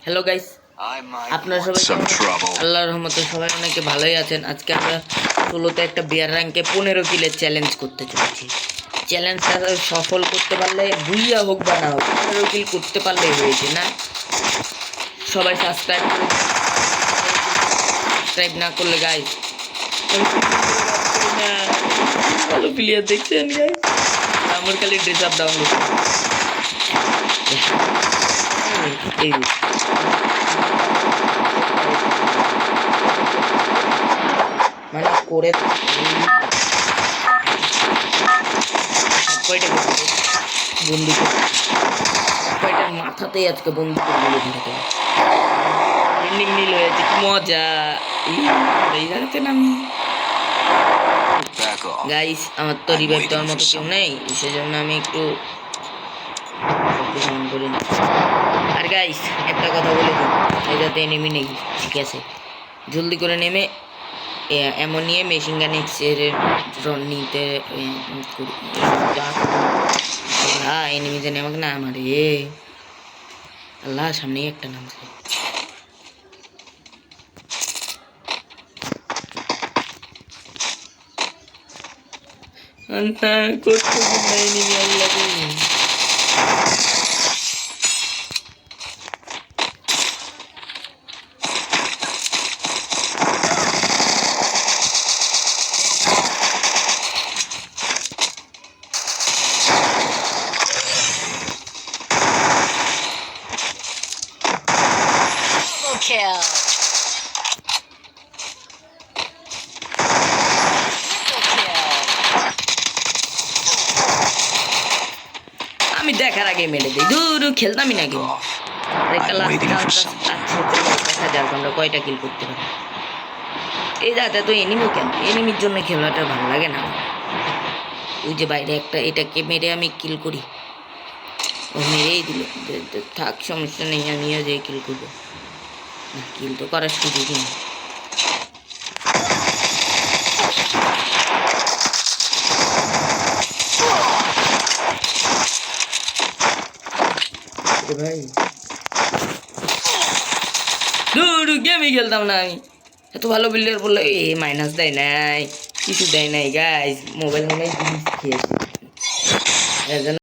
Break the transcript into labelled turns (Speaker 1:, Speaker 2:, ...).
Speaker 1: Hello guys, আপনারা সবাই আল্লাহর রহমতে সবাই অনেকে ভালোই আছেন। আজকে আমরা 16তে একটা বিয়ার র্যাঙ্কে 15 কিলের চ্যালেঞ্জ করতে চলেছি। চ্যালেঞ্জটা সফল করতে পারলে বুইয়া হোক বা না হোক 15 কিল করতে পারলে হয়েছে না। সবাই সাবস্ক্রাইব না করলে গাইস ভালো প্লেয়ার দেখছেন গাইস, আমার খালি ড্রেস আপ ডাউনলোড এই মানে করে কয়টা বন্দুক কয়টার মাথাতেই আজকে বন্দুক গুলো ধরতে এন্ডিং নীল হয়েছে, কি মজা এই জানতে না গাইস। আমার তো রিভাইভ দেওয়ার মতো কেউ নেই, সেজন্য আমি একটু করি না। আর গাইস একটা কথা বলে দিই, এটাতে এনিমি নেই, ঠিক আছে? জলদি করে নেমে এমন নিয়ে মেশিন গান এক্সের নিতে এনিমি জানি আমাকে না আমার আল্লাহ সামনেই একটা নামছে। করতে এনিমি আল্লাহ kill. আমি দেখার আগে মেরে দিই, দূর খেলতামই না গেম। দেখা যাক আমরা কয়টা কিল করতে পারি। এই যাতে তো এনিমি কেন, এনিমির জন্য খেলাটা ভালো লাগে না। ওই যে বাইরে একটা এটাকে মেরে আমি কিল করি, ও মেরেই দিল, থাক সমস্যা নেই, আমিও যে কিল করবো। কিল তো করার সুযোগই নেই। ভাই দূর গেমই খেলতাম না আমি, এত ভালো বিল্ডার বললে মাইনাস দেয় নাই, কিছু দেয় নাই গাইস, মোবাইল মনে হয় খেয়েছি।